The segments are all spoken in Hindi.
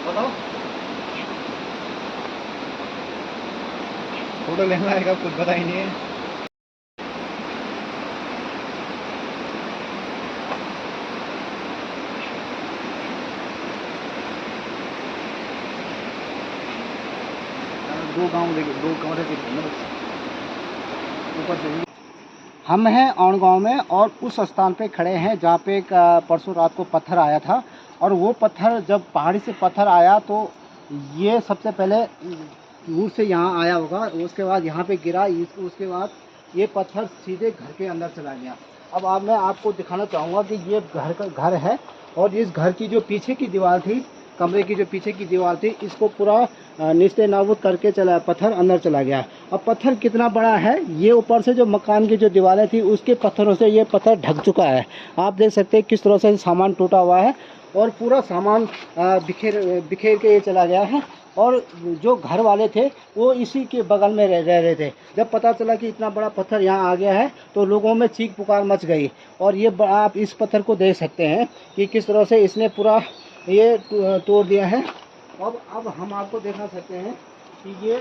बताओ, फोटो लेना आएगा, कुछ पता ही नहीं है। दो गांव देखे, दो कमरे देखे ऊपर से। हम हैं औण गांव में और उस स्थान पे खड़े हैं जहाँ पे एक परसों रात को पत्थर आया था। और वो पत्थर जब पहाड़ी से पत्थर आया तो ये सबसे पहले दूर से यहाँ आया होगा, उसके बाद यहाँ पे गिरा, उसके बाद ये पत्थर सीधे घर के अंदर चला गया। अब मैं आपको दिखाना चाहूँगा कि ये घर है और इस घर की जो पीछे की दीवार थी, कमरे की जो पीछे की दीवार थी, इसको पूरा निस्ते नाबूद करके चला, पत्थर अंदर चला गया। अब पत्थर कितना बड़ा है, ये ऊपर से जो मकान की जो दीवारें थी उसके पत्थरों से ये पत्थर ढक चुका है। आप देख सकते हैं किस तरह से सामान टूटा हुआ है और पूरा सामान बिखेर के ये चला गया है। और जो घर वाले थे वो इसी के बगल में रह रहे थे। जब पता चला कि इतना बड़ा पत्थर यहाँ आ गया है तो लोगों में चीख पुकार मच गई। और ये आप इस पत्थर को देख सकते हैं कि किस तरह से इसने पूरा ये तोड़ दिया है। अब हम आपको दिखा सकते हैं कि ये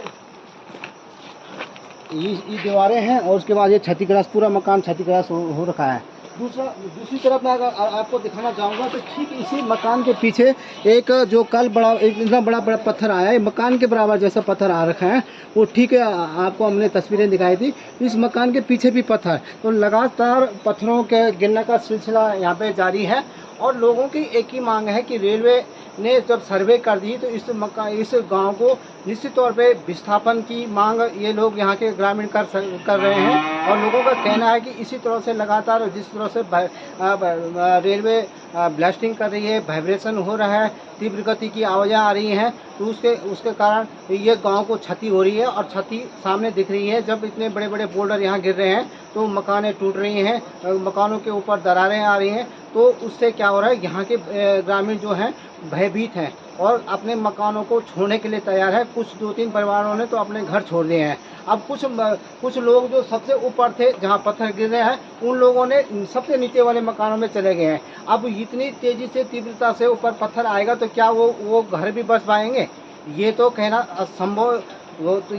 दीवारें हैं और उसके बाद ये क्षतिग्रस्त, पूरा मकान क्षतिग्रस्त हो रखा है। दूसरी तरफ मैं अगर आपको दिखाना चाहूँगा तो ठीक इसी मकान के पीछे एक जो कल एक इतना बड़ा पत्थर आया है, मकान के बराबर जैसा पत्थर आ रखा है, वो ठीक है, आपको हमने तस्वीरें दिखाई थी। इस मकान के पीछे भी पत्थर, तो लगातार पत्थरों के गिरने का सिलसिला यहाँ पे जारी है। और लोगों की एक ही मांग है कि रेलवे ने जब सर्वे कर दी तो इस गांव को निश्चित तौर पे विस्थापन की मांग ये लोग यहाँ के ग्रामीण कर रहे हैं। और लोगों का कहना है कि इसी तरह से लगातार जिस तरह से रेलवे ब्लास्टिंग कर रही है, वाइब्रेशन हो रहा है, तीव्र गति की आवाज़ें आ रही हैं, तो उसके कारण ये गांव को क्षति हो रही है। और क्षति सामने दिख रही है, जब इतने बड़े बड़े बोल्डर यहाँ गिर रहे हैं तो मकानें टूट रही हैं, मकानों के ऊपर दरारें आ रही हैं। तो उससे क्या हो रहा है, यहाँ के ग्रामीण जो हैं भयभीत हैं और अपने मकानों को छोड़ने के लिए तैयार है। कुछ 2-3 परिवारों ने तो अपने घर छोड़ दिए हैं। अब कुछ लोग जो सबसे ऊपर थे जहाँ पत्थर गिर रहे हैं, उन लोगों ने सबसे नीचे वाले मकानों में चले गए हैं। अब इतनी तेज़ी से, तीव्रता से ऊपर पत्थर आएगा तो क्या वो घर भी बच पाएंगे, ये तो कहना असंभव।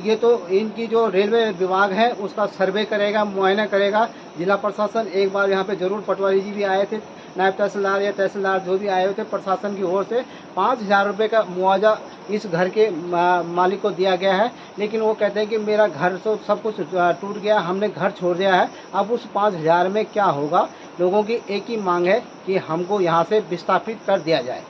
ये तो इनकी जो रेलवे विभाग है उसका सर्वे करेगा, मुआयना करेगा। जिला प्रशासन एक बार यहाँ पे जरूर, पटवारी जी भी आए थे, नायब तहसीलदार या तहसीलदार जो भी आए हुए थे, प्रशासन की ओर से 5,000 रुपये का मुआवजा इस घर के मालिक को दिया गया है। लेकिन वो कहते हैं कि मेरा घर तो सब कुछ टूट गया, हमने घर छोड़ दिया है। अब उस 5,000 में क्या होगा? लोगों की एक ही मांग है कि हमको यहाँ से विस्थापित कर दिया जाए।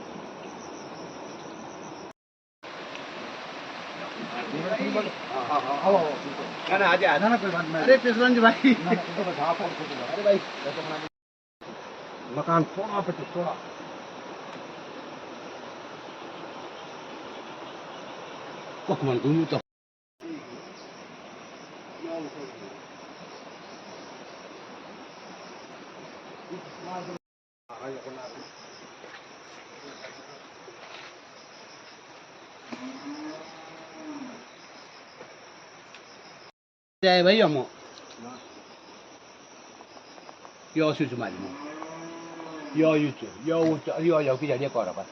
ना कोई बात नहीं। अरे कृष्ण भाई, अरे भाई मकान थोड़ा पे थोड़ा मन घूमू तो जाए भाई। हम要是什么的，要有做，要给人家搞了吧。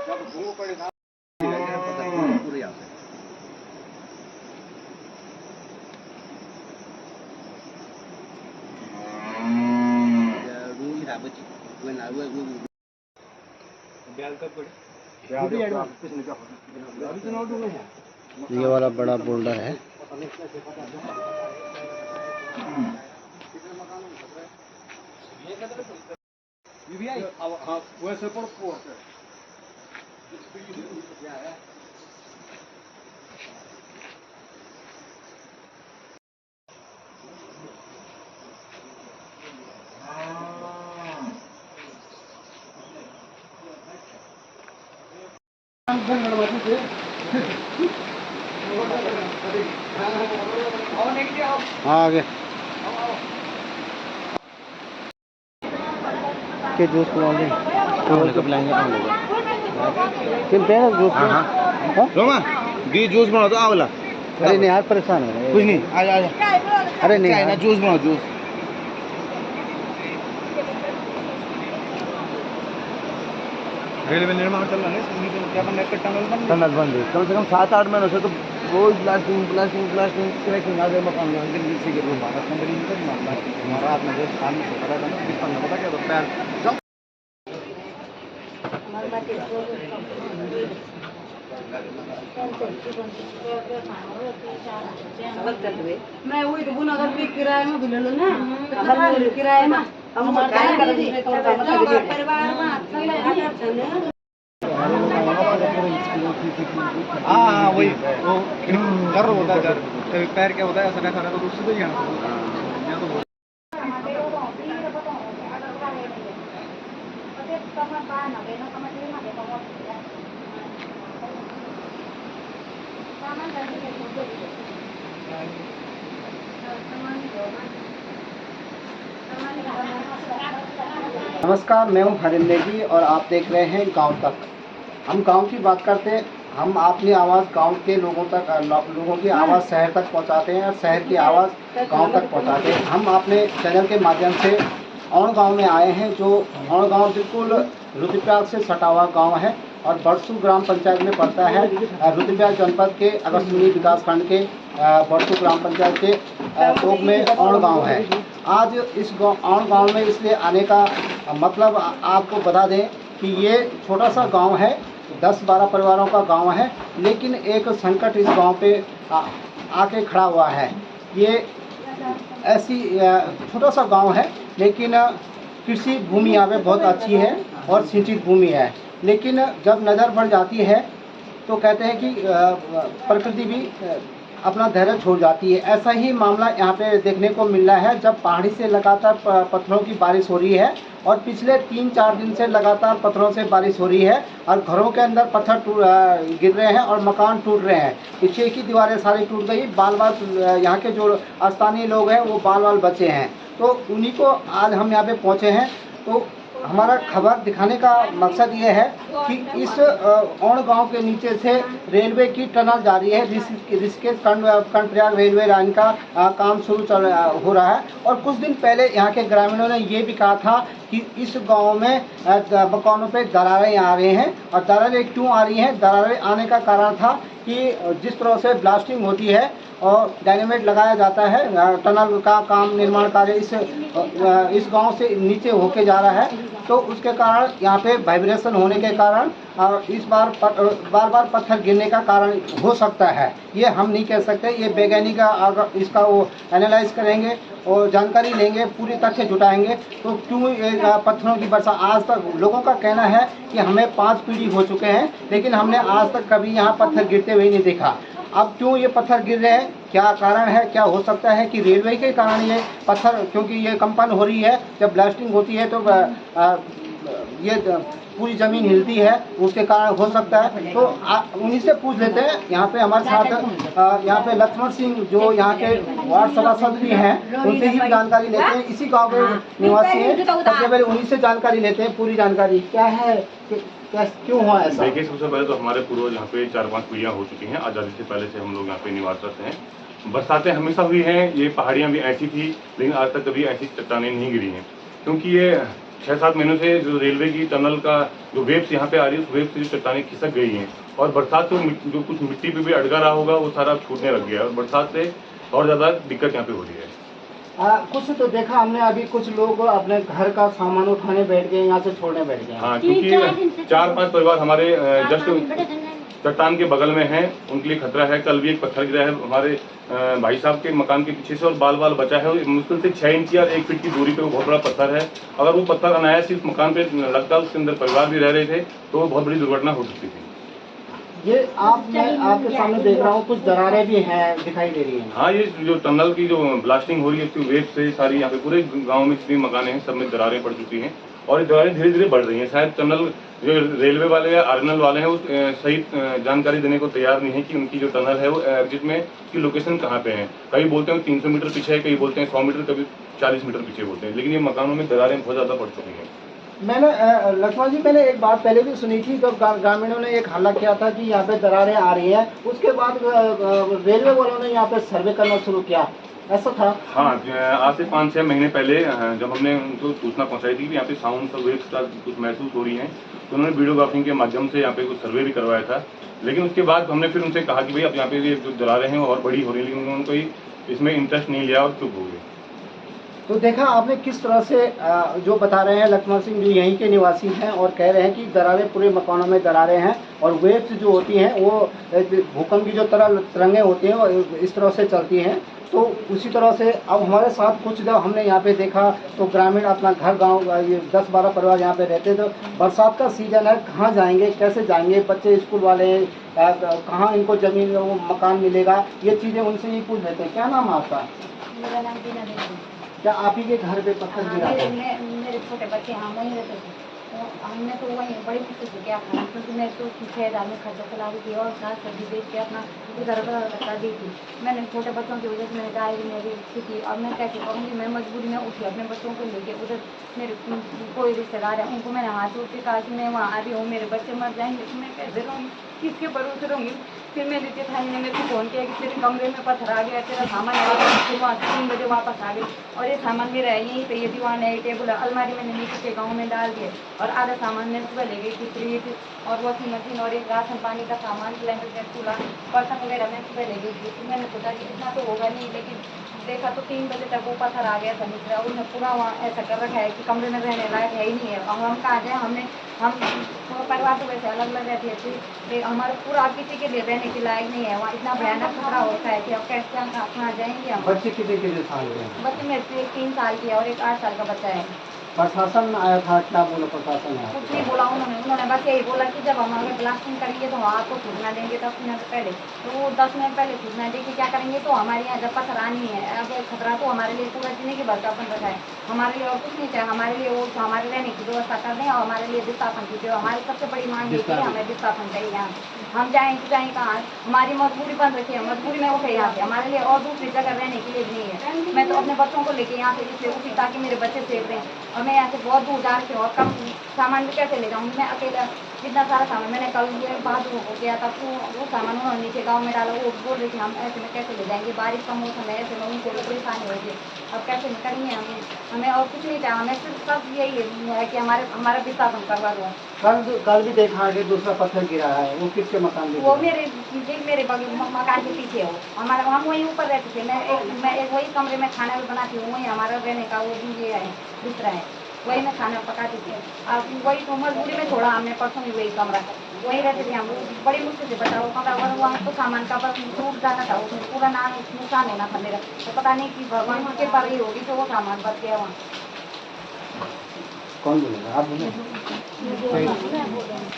要不中国管理他，पूरे यहाँ से। ये वाला बड़ा बोल्डर है। हाँ आगे के जूस पिलाओगे। किन पे जूस? रोमा दी जूस बनाओ तो आवला। अरे नहीं यार, परेशान हो रहे कुछ नहीं, आ अरे नहीं ना, यार। जूस बनाओ जूस। रेलवे निर्माण चल रहा है, क्या बनना है, टनल बंद है कम से कम 7-8 महीनों से, तो रोज ब्लास्टिंग क्रैकिंग आ गए मकान में। भारत कंपनी हमारा आपने जो स्थान में पता था ना, किस स्थान में पता क्या होता है? मैं वही तो बुना अगर भी किराए में भी ले लो ना, अगर किराए में हम काय कर रहे हैं परिवार में अच्छा लगे। हाँ वही वो कर होता है, कर कभी पैर क्या होता है, ऐसा नहीं तो उससे तो ही यहाँ तो नमस्कार, मैं हूं खालिद नेगी और आप देख रहे हैं गांव तक। हम गांव की बात करते हैं, हम अपनी आवाज़ गांव के लोगों तक, लोगों की आवाज़ शहर तक पहुंचाते हैं और शहर की आवाज़ गांव तक पहुंचाते हैं। हम अपने चैनल के माध्यम से औण गांव में आए हैं, जो औण गांव बिल्कुल रुद्रप्रयाग से सटा हुआ गाँव है और बरसू ग्राम पंचायत में पड़ता है। रुद्रप्रयाग जनपद के अगस्त्यमुनि विकास खंड के बरसू ग्राम पंचायत के टोक में औण गांव है। आज इस औण गांव में इसलिए आने का मतलब आपको बता दें कि ये छोटा सा गांव है, 10-12 परिवारों का गांव है, लेकिन एक संकट इस गांव पे आके खड़ा हुआ है। ये ऐसी छोटा सा गांव है, लेकिन कृषि भूमि यहाँ पे बहुत अच्छी है और सिंचित भूमि है, लेकिन जब नज़र बढ़ जाती है तो कहते हैं कि प्रकृति भी अपना धैर्य छोड़ जाती है। ऐसा ही मामला यहाँ पे देखने को मिल रहा है, जब पहाड़ी से लगातार पत्थरों की बारिश हो रही है और पिछले 3-4 दिन से लगातार पत्थरों से बारिश हो रही है और घरों के अंदर पत्थर गिर रहे हैं और मकान टूट रहे हैं। पीछे की दीवारें सारी टूट गई, बाल यहाँ के जो स्थानीय लोग हैं वो बाल बचे हैं, तो उन्हीं को आज हम यहाँ पे पहुँचे हैं। तो हमारा खबर दिखाने का मकसद ये है कि इस औण गांव के नीचे से रेलवे की टनल जा रही है, ऋषिकेश कर्णप्रयाग रेलवे लाइन का काम शुरू हो रहा है। और कुछ दिन पहले यहाँ के ग्रामीणों ने ये भी कहा था कि इस गांव में मकानों पे दरारें आ रही हैं, और दरारें क्यों आ रही हैं? दरारें आने का कारण था कि जिस तरह से ब्लास्टिंग होती है और डायनेमाइट लगाया जाता है, टनल का काम निर्माण कार्य इस गांव से नीचे होके जा रहा है, तो उसके कारण यहाँ पे वाइब्रेशन होने के कारण इस बार बार पत्थर गिरने का कारण हो सकता है। ये हम नहीं कह सकते, ये वैज्ञानिक इसका वो एनालाइज करेंगे और जानकारी लेंगे, पूरी तथ्य जुटाएंगे। तो क्यों ये पत्थरों की वर्षा? आज तक लोगों का कहना है कि हमें 5 पीढ़ी हो चुके हैं, लेकिन हमने आज तक कभी यहाँ पत्थर गिरते हुए नहीं देखा। अब क्यों ये पत्थर गिर रहे हैं, क्या कारण है? क्या हो सकता है कि रेलवे के कारण ये पत्थर, क्योंकि ये कंपन हो रही है, जब ब्लास्टिंग होती है तो ये पूरी ज़मीन हिलती है, उसके कारण हो सकता है। तो उन्हीं से पूछ लेते हैं। यहाँ पे हमारे साथ यहाँ पे लक्ष्मण सिंह जो यहाँ के वार्ड सभासद भी हैं, उनसे ही जानकारी लेते हैं। इसी गांव के निवासी हैं, सबसे पहले उन्हीं से जानकारी लेते हैं, पूरी जानकारी क्या है, क्यों हुआ ऐसा? देखिए, सबसे पहले तो हमारे पूर्वज यहाँ पे 4-5 पीढ़ियाँ हो चुकी हैं, आज़ादी से पहले से हम लोग यहाँ पे निवास करते हैं। बरसातें हमेशा हुई हैं, ये पहाड़ियाँ भी ऐसी थी, लेकिन आज तक कभी ऐसी चट्टानें नहीं गिरी हैं, क्योंकि ये 6-7 महीनों से जो रेलवे की टनल का जो वेव्स यहाँ पे आ रही है, उस वेव से जो चट्टानें खिसक गई हैं, और बरसात से जो कुछ मिट्टी पे भी अटका रहा होगा वो सारा छूटने लग गया है, और बरसात से और ज़्यादा दिक्कत यहाँ पे हो रही है। कुछ तो देखा हमने, अभी कुछ लोग अपने घर का सामान उठाने बैठ गए, यहाँ से छोड़ने बैठ गए। हाँ, क्योंकि 4-5 परिवार हमारे जस्ट चट्टान के बगल में है, उनके लिए खतरा है। कल भी एक पत्थर गिरा है हमारे भाई साहब के मकान के पीछे से, और बाल बचा है। मुश्किल से 6 इंच या 1 फीट की दूरी पे वो बहुत बड़ा पत्थर है। अगर वो पत्थर अनायास इस मकान पे लगता, उसके अंदर परिवार भी रह रहे थे, तो बहुत बड़ी दुर्घटना हो सकती थी। ये मैं आपके सामने देख रहा हूँ, कुछ दरारें भी हैं, दिखाई दे रही हैं। हाँ, ये जो टनल की जो ब्लास्टिंग हो रही है, उसकी वेव से सारी यहाँ पे पूरे गाँव में जितनी मकान हैं, सब में दरारें पड़ चुकी हैं, और ये दरारें धीरे धीरे बढ़ रही हैं। शायद टनल जो रेलवे वाले या आरएनएल वाले हैं, वो सही जानकारी देने को तैयार नहीं है कि उनकी जो टनल है वो एग्जिट में उसकी लोकेशन कहाँ पे है। कई बोलते हैं 300 मीटर पीछे है, कई बोलते हैं 100 मीटर, कभी 40 मीटर पीछे बोलते हैं, लेकिन ये मकानों में दरारें बहुत ज़्यादा पड़ चुकी हैं। मैंने लक्ष्मण जी, मैंने एक बात पहले भी सुनी थी, जब ग्रामीणों ने एक हल्ला किया था कि यहाँ पे दरारें आ रही हैं, उसके बाद रेलवे वालों ने यहाँ पे सर्वे करना शुरू किया, ऐसा था? हाँ, आज से 5-6 महीने पहले जब हमने उनको सूचना पहुंचाई थी कि यहाँ पे साउंड वेव्स का कुछ महसूस हो रही है, तो उन्होंने वीडियोग्राफिंग के माध्यम से यहाँ पे कुछ सर्वे भी करवाया था। लेकिन उसके बाद हमने फिर उनसे कहा कि भाई अब यहाँ पे ये जो दरारें हैं और बड़ी हो रही है, लेकिन उन्होंने कोई इसमें इंटरेस्ट नहीं लिया और चुप हो गए। तो देखा आपने किस तरह से जो बता रहे हैं लक्ष्मण सिंह, जो यहीं के निवासी हैं और कह रहे हैं कि दरारें, पूरे मकानों में दरारें हैं और वेव्स जो होती हैं वो भूकंप की जो तरंगें होती हैं वो इस तरह से चलती हैं। तो उसी तरह से अब हमारे साथ कुछ जब हमने यहाँ पे देखा तो ग्रामीण अपना घर गांव, ये 10-12 परिवार यहाँ पे रहते, तो बरसात का सीजन है, कहाँ जाएंगे, कैसे जाएंगे, बच्चे स्कूल वाले कहाँ इनको ज़मीन वो मकान मिलेगा, ये चीज़ें उनसे ही पूछ लेते हैं। क्या नाम है आपका? मेरा नाम बीना देवी। क्या आप ही के घर पे पत्थर गिरा था? मेरे छोटे बच्चे हाँ वहीं रहते थे, तो हमने तो वहीं बड़ी मुश्किल से क्या खाना, क्योंकि मैं तो 6,000 में खर्चा चला रही थी और साग सब्जी बेच के अपना इधर उधर कर दी थी। मैंने छोटे बच्चों की वजह से मैंने गाय भी मेरी थी और मैं कैसे करूँगी, मैं मजबूरी में उठी अपने बच्चों को लेके उधर। मेरे कोई रिश्तेदार है, उनको मैंने हाथ उठ के कहा कि मैं वहाँ आ रही हूँ, मेरे बच्चे मर जाएंगे, तो मैं कैसे रहूँगी, किसके भरोसे रहूँगी। फिर मेरी जेठानी ने मेरे को फ़ोन किया कि तेरे कमरे में पत्थर आ गया, तेरा सामान आ गया। फिर वहाँ 3 बजे वापस आ गई और ये सामान मेरा है यहीं पे, ये दीवान है, टेबल है, अलमारी मैंने नीचे के गाँव में डाल दिए और आधा सामान मैं सुबह ले गई थी, फ्रिज और वॉशिंग मशीन और एक राशन पानी का सामान, सिलेंडर, चूल्हा, बर्तन वगैरह मैं सुबह ले गई थी। फिर मैंने सोचा कि इतना तो होगा नहीं, लेकिन देखा तो 3 बजे तक वो पत्थर आ गया था निकला, उन्होंने पूरा वहाँ ऐसा कर रखा है कि कमरे में रहने लायक है ही नहीं है। अब हम कहाँ जाए, हम परिवार तो वैसे अलग अलग रहती है, फिर हमारा पूरा किसी के लिए रहने के लायक नहीं है, वहाँ इतना भयानक खतरा होता है कि अब कैसे कहाँ जाएंगे हम। बच्चे कितने साल के हैं? बच्चे मेरे 3 साल की है और एक 8 साल का बच्चा है। प्रशासन आया था, क्या बोला प्रशासन आया? कुछ नहीं बोला उन्होंने बस यही बोला कि जब हम अगर ब्लास्टिंग करेंगे तो वहाँ आपको सूचना देंगे 10 मिनट पहले। तो वो 10 मिनट पहले सूचना देंगे, क्या करेंगे, तो हमारे यहाँ जब पत्थर आनी है, अब खतरा तो हमारे लिए पूरा जिंदगी भर का बन रखा है, हमारे लिए और कुछ नहीं चाहिए, हमारे लिए वो हमारे रहने की व्यवस्था कर दें और हमारे लिए विस्थापन की हमारी सबसे बड़ी मांग है कि हमें विस्थापन चाहिए। यहाँ हम जाएँ तो जाएँ कहाँ, हमारी मजबूरी बन रखी है, मजबूरी में उठे यहाँ पे, हमारे लिए और दूसरी जगह रहने के लिए भी नहीं है। मैं तो अपने बच्चों को लेके यहाँ से इसलिए उठी ताकि मेरे बच्चे सेफ रहें, और मैं यहाँ से बहुत दूर जा रही हूँ और कम सामान भी कैसे ले जाऊँगी मैं अकेला, इतना सारा सामान मैंने कल ये बहादुर हो गया था, तो वो सामान उन्होंने नीचे गाँव में डाला, वो बोल रही थी हम ऐसे में कैसे ले जाएंगे, बारिश का मौसम है, ऐसे में उनको परेशानी होगी, अब कैसे करेंगे हमें और कुछ नहीं चाहिए, हमें सिर्फ सब यही है कि हमारा विस्थापन करवा दो। कल भी देखा कि दूसरा पत्थर गिरा है, वो किसके मकान में? वो मेरे मकान के पीछे हो, हमारा हम वहीं ऊपर रहते थे, मैं एक वही कमरे में खाना भी बनाती हूँ, वहीं हमारा रहने का वो भी ये है दूसरा है, वही मैं खाना पकाती थी। अब वही तो मजबूरी में छोड़ा हमने, परसों भी वही कमरा वही रहते थे हम, बड़ी मुश्किल से बचा वो कमरा, वहाँ तो सामान का बस टूट जाना था, उसमें पूरा नुकसान लेना था मेरा, तो पता नहीं कि भगवान के पर ही होगी तो वो सामान बच गया वहाँ। कौन बोलेगा, आप बोले?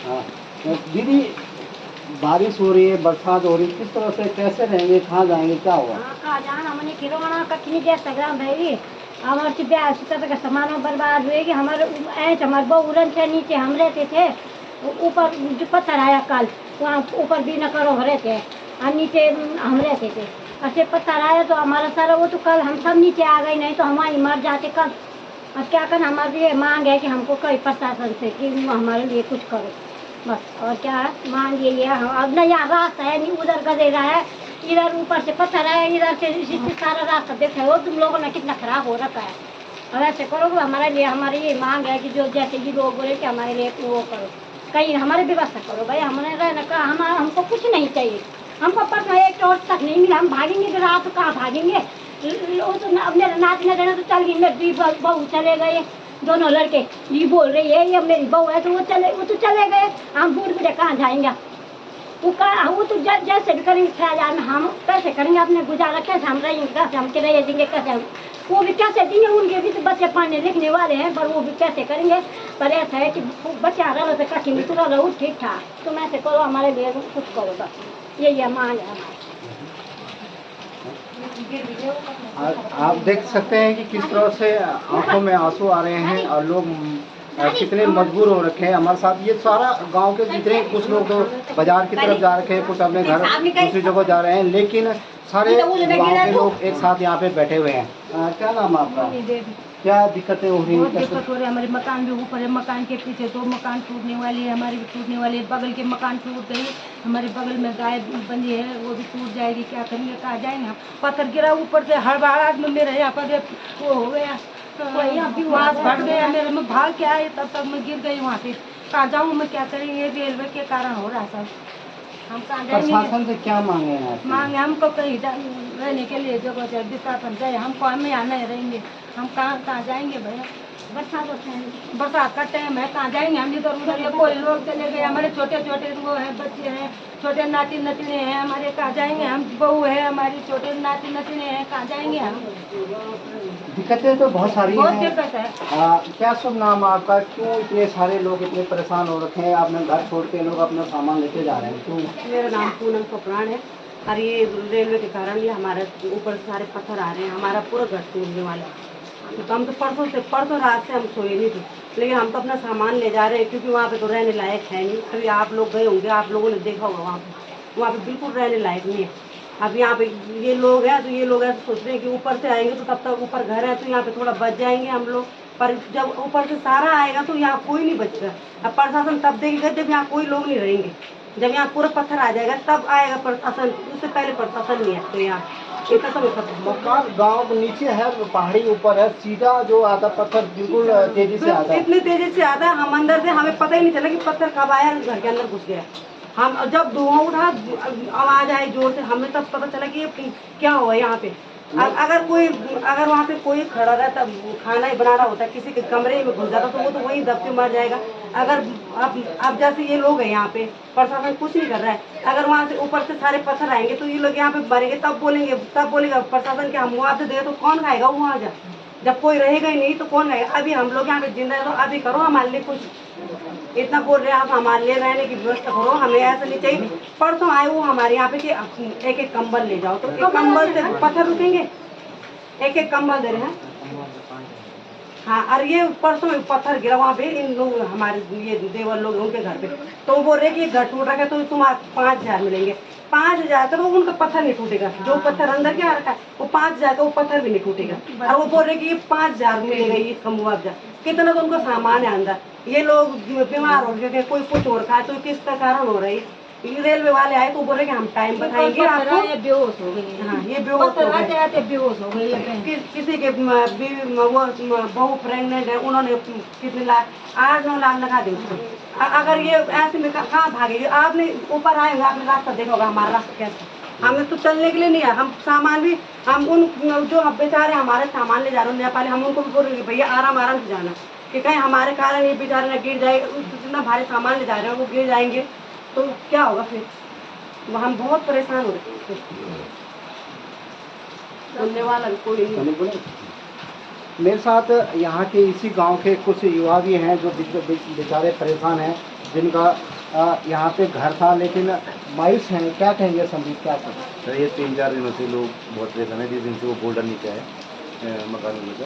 हाँ दीदी, बारिश हो रही है, बरसात हो रही है, किस तरह से कैसे रहेंगे, कहाँ जाएंगे, क्या होगा? कहाँ जाना, हमने खिलौना कखनी जैसा ग्राम भाई हमारे ब्याह का सामान बर्बाद हुए कि हमारे ऐसे हमारे बहुरन थे, नीचे हम रहते थे, ऊपर जो पत्थर आया कल वहाँ ऊपर भी न करो रहते और नीचे हम रहते थे, ऐसे पत्थर आया तो हमारा सारा वो तो कल हम सब नीचे आ गए, नहीं तो हम वहीं मर जाते कल। अब क्या करना, हमारी ये मांग है कि हमको कोई प्रशासन से कि हमारे लिए कुछ करो बस, और क्या है मांग ये अब न यहाँ रास्ता है नहीं, उधर गदेरा है, इधर ऊपर से पत्थर है, इधर से सारा रास्ता देख रहे हो तुम लोगों ने कितना खराब हो रखा है। अब ऐसे करोगे हमारे लिए, हमारी ये मांग है कि जो जैसे ये लोग बोले कि हमारे लिए वो करो, कहीं हमारी व्यवस्था करो भाई, हमने रहने का हमको कुछ नहीं चाहिए, हमको परसों एक टोट तक नहीं मिला, हम भागेंगे तो रात कहाँ भागेंगे, वो तो मेरे नाच न देना तो चल गई, मेरी बहू चले गए, दोनों लड़के ये बोल रही है ये मेरी बहू है, तो वो तो चले गए, हम बूढ़ बूढ़े कहाँ जाएंगे, वो तो जैसे भी करेंगे 6,000 में हम कैसे करेंगे अपने गुजारा, कैसे हम रहेंगे, कैसे हम किराए देंगे, कैसे हम वो भी कैसे देंगे, उनके भी तो बच्चे पढ़ने लिखने वाले हैं, पर वो भी कैसे करेंगे। पर ऐसा है कि बच्चा रहा तो कठी नहीं तुरा रहो ठीक ठाक, तुम ऐसे करो हमारे लिए कुछ करो बस, यही मांग है हमारी। आप देख सकते हैं कि किस तरह से आंखों में आंसू आ रहे हैं और लोग कितने मजबूर हो रखे हैं। हमारे साथ ये सारा गांव के जितने कुछ लोग तो बाजार की तरफ जा रखे हैं, कुछ अपने घर दूसरी जगह जा रहे हैं, लेकिन सारे गांव के लोग एक साथ यहाँ पे बैठे हुए हैं। क्या नाम है आपका? क्या दिक्कतें हो रही बहुत हैं? दिक्कत हो रही है। हमारे मकान भी ऊपर है, मकान के पीछे 2 मकान टूटने वाले हैं, हमारी भी टूटने वाली है। बगल के मकान टूट गई, हमारे बगल में गाय बंधी है, वो भी टूट जाएगी। क्या करेंगे, कहाँ जाएंगे हम? पत्थर गिरा ऊपर से, हड़बड़ाहट में मेरे यहाँ पर वो हो गया, मांस फट गया मेरे में, भाग के आए तब तक मैं गिर गई वहाँ पे। कहाँ जाऊँ मैं, क्या करें? ये रेलवे के कारण हो रहा है सब। हम कहाँ जाएंगे? प्रशासन से क्या मांगे हैं आप? मांगे हमको कहीं रहने के लिए जगह चाहिए, विस्थापन चाहिए। हम कौन में यहाँ नहीं रहेंगे, हम कहाँ जाएंगे भैया? बरसात का टाइम है, कहाँ जाएंगे हम? इधर उधर ये कोई लोग चले गए, हमारे छोटे छोटे वो हैं, बच्चे हैं, छोटे नाती नतीने हैं हमारे, कहाँ जाएंगे हम? बहू है हमारी, छोटे नाती नतीने हैं, कहाँ जाएंगे हम? दिक्कतें तो बहुत सारी बहुत हैं। दिक्कत है। क्या शुभ नाम आपका? क्यों इतने सारे लोग इतने परेशान हो रखे हैं? आपने घर छोड़ के लोग अपना सामान लेके जा रहे हैं, क्यों? मेरा नाम पूनम कपरान है और ये रेलवे के कारण ये हमारे ऊपर सारे पत्थर आ रहे हैं, हमारा पूरा घर टूटने वाला है। तो हम तो परसों रात से हम सोए नहीं थे, लेकिन हम तो अपना सामान ले जा रहे हैं क्योंकि वहाँ पे तो रहने लायक है नहीं। अभी आप लोग गए होंगे, आप लोगों ने देखा होगा वहाँ पे बिल्कुल रहने लायक नहीं है। अब यहाँ पे ये लोग हैं तो ये लोग ऐसे सोच रहे हैं कि ऊपर से आएंगे तो तब तक ऊपर घर है तो यहाँ पे थोड़ा बच जाएंगे हम लोग, पर जब ऊपर से सारा आएगा तो यहाँ कोई नहीं बचेगा। अब प्रशासन तब देखेगा जब यहाँ कोई लोग नहीं रहेंगे, जब यहाँ पूरा पत्थर आ जाएगा तब आएगा प्रशासन, उससे पहले प्रशासन नहीं है। तो यहाँ इतना समय खत्म। मकान गांव नीचे है, पहाड़ी ऊपर है, सीधा जो आता पत्थर बिल्कुल तेजी से आता है। इतनी तेजी से आता है, हम अंदर से हमें पता ही नहीं चला कि पत्थर कब आया, घर के अंदर घुस गया। हम जब धुआं उठा, आवाज आई जोर से, हमें तब पता चला कि ये क्या हुआ यहाँ पे। अगर वहाँ पे कोई खड़ा रहता, खाना ही बना रहा होता, किसी के कमरे में घुस जाता तो वो तो वहीं दब के मर जाएगा। अगर अब जैसे ये लोग हैं यहाँ पे, प्रशासन कुछ नहीं कर रहा है। अगर वहाँ से ऊपर से सारे पत्थर आएंगे तो ये लोग यहाँ पे मरेंगे, तब बोलेगा प्रशासन के हम मुआवजा दे तो कौन खाएगा वो मुआवजा? जब कोई रहेगा ही नहीं तो कौन रहेगा? अभी हम लोग यहाँ पे जिंदा है तो अभी करो हमारे लिए कुछ। इतना बोल रहे हैं आप, हमारे लिए रहने की व्यवस्था करो, हमें ऐसा नहीं चाहिए। परसों आए वो हमारे यहाँ पे कि एक एक कंबल ले जाओ, तो एक कंबल से पत्थर रुकेंगे? एक एक कंबल दे रहे हैं। हाँ, और ये परसों पत्थर गिरा वहाँ पे, इन लोग हमारे ये देवर लोग उनके घर पे, तो वो बोल रहे कि घर टूट रहा है तो तुम 5,000 मिलेंगे। 5,000 तो उनका पत्थर नहीं टूटेगा, जो पत्थर अंदर क्या रखा है वो 5,000 का वो पत्थर भी नहीं टूटेगा। और वो बोल रहे कि 5,000 मिलेगा ये इसका मुआवजा। कितना तो उनका सामान है अंदर, ये लोग बीमार हो गए, कोई कुछ और खाए तो किसका कारण हो रहा है? ये रेलवे वाले आए तो बोल रहे कि हम टाइम बताएंगे आपको। ये बेहोश हो गई है। हाँ, ये बेहोश हो गए। आते बेहोश हो गई है। किसी के बहू प्रेग्नेंट है, उन्होंने कितने लाख 8-9 लाख लगा दी उसको। अगर ये ऐसे में कहाँ भागेगी? आपने ऊपर आएंगे, आपने रास्ता देखा होगा हमारा रास्ता कैसा। हमें तो चलने के लिए नहीं है, हम सामान भी हम उन जो बेचारे हमारे सामान ले जा रहे हैं नेपाली, हम उनको भी बोल रहे हैं भैया आराम से जाना, कि कहीं हमारे कारण ये बेचारे न गिर जाए। जितना भारी सामान ले जा रहे हैं वो गिर जाएंगे तो क्या होगा फिर? हम बहुत परेशान हो रहे हैं, सुनने वाला भी कोई नहीं। मेरे साथ यहाँ के इसी गांव के कुछ युवा भी हैं जो बेचारे परेशान हैं, जिनका यहाँ पे घर था लेकिन मायूस हैं। क्या कहेंगे संदीप, क्या कहेंगे? सर ये 3-4 दिनों से लोग बहुत परेशान है, जिस दिन से वो बोल्डर नीचे है मकान में का,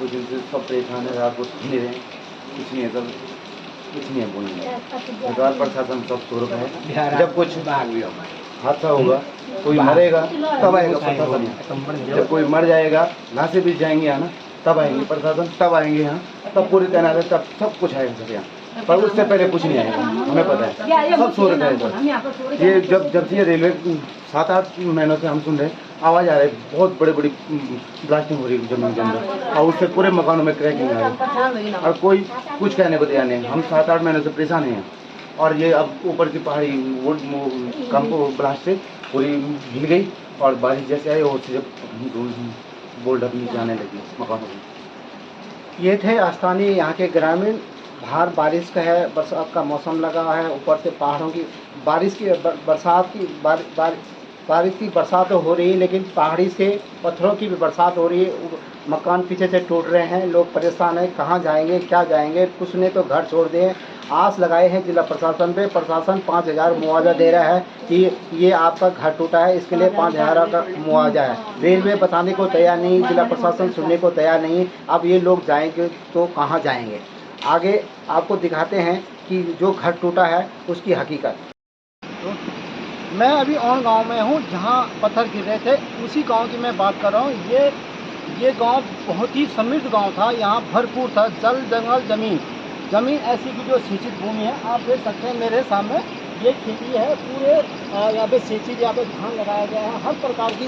उस दिन से सब परेशान है। रात को नहीं रहे, कुछ नहीं है, सब कुछ नहीं है बोलने। सरकार प्रशासन सब सो रखा है। जब कुछ हादसा होगा, कोई मरेगा तब आएगा प्रशासन। जब कोई मर जाएगा, लाशें भी जाएंगे यहाँ, तब आएंगे प्रशासन, तब आएंगे यहाँ, तब पूरी तैनात है, तब सब कुछ आएगा सर यहाँ। पर उससे पहले कुछ नहीं आएगा, हमें पता है। सब सो रखा है सर। ये जब से ये रेलवे 7-8 महीनों से हम सुन रहे हैं, आवाज़ आ रही है, बहुत बड़ी ब्लास्टिंग हो रही है जमीन के अंदर, और उससे पूरे मकानों में क्रैकिंग आ रही है, और कोई कुछ कहने को तैयार नहीं। हम 7-8 महीनों से परेशान हैं, और ये अब ऊपर की पहाड़ी वो कंपो ब्लास्ट से पूरी हिल गई, और बारिश जैसे आई और जब बोल्डर नीचे आने लगी मकानों में। ये थे स्थानीय यहाँ के ग्रामीण। बाहर बारिश का है, बरसात का मौसम लगा है, ऊपर से पहाड़ों की बारिश की बरसात तो हो रही है, लेकिन पहाड़ी से पत्थरों की भी बरसात हो रही है। मकान पीछे से टूट रहे हैं, लोग परेशान हैं, कहाँ जाएंगे, क्या जाएंगे। कुछ ने तो घर छोड़ दिए। आस लगाए हैं जिला प्रशासन पे, प्रशासन 5,000 मुआवजा दे रहा है कि ये आपका घर टूटा है, इसके लिए 5,000 का मुआवजा है। रेलवे बताने को तैयार नहीं, जिला प्रशासन सुनने को तैयार नहीं। अब ये लोग जाएंगे तो कहाँ जाएंगे? आगे आपको दिखाते हैं कि जो घर टूटा है उसकी हकीकत। मैं अभी और गांव में हूं जहां पत्थर गिर रहे थे, उसी गांव की मैं बात कर रहा हूं। ये ये गांव बहुत ही समृद्ध गांव था, यहाँ भरपूर था जल जंगल ज़मीन ऐसी की जो सिंचित भूमि है। आप देख सकते हैं मेरे सामने ये खेती है, पूरे यहाँ पे सिंचित, यहाँ पे धान लगाया गया है, हर प्रकार की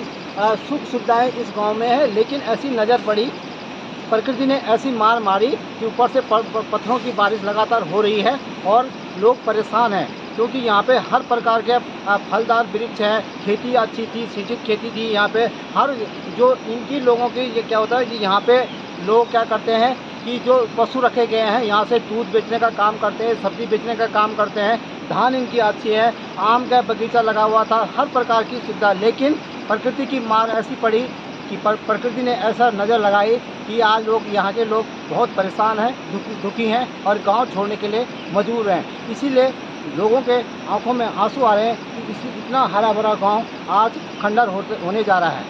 सुख सुविधाएं इस गांव में है। लेकिन ऐसी नज़र पड़ी, प्रकृति ने ऐसी मार मारी कि ऊपर से पत्थरों की बारिश लगातार हो रही है और लोग परेशान हैं, क्योंकि यहाँ पे हर प्रकार के फलदार वृक्ष हैं, खेती अच्छी थी, सिंचित खेती थी यहाँ पे। हर जो इनकी लोगों की ये क्या होता है कि यहाँ पे लोग क्या करते हैं कि जो पशु रखे गए हैं यहाँ से दूध बेचने का काम करते हैं, सब्जी बेचने का काम करते हैं, धान इनकी अच्छी है, आम का बगीचा लगा हुआ था, हर प्रकार की सुविधा। लेकिन प्रकृति की मार ऐसी पड़ी कि प्रकृति ने ऐसा नज़र लगाई कि आज यहाँ के लोग बहुत परेशान हैं, दुखी हैं और गांव छोड़ने के लिए मजबूर हैं। इसीलिए लोगों के आंखों में आंसू आ रहे हैं कि इतना हरा भरा गांव आज खंडर होने जा रहा है।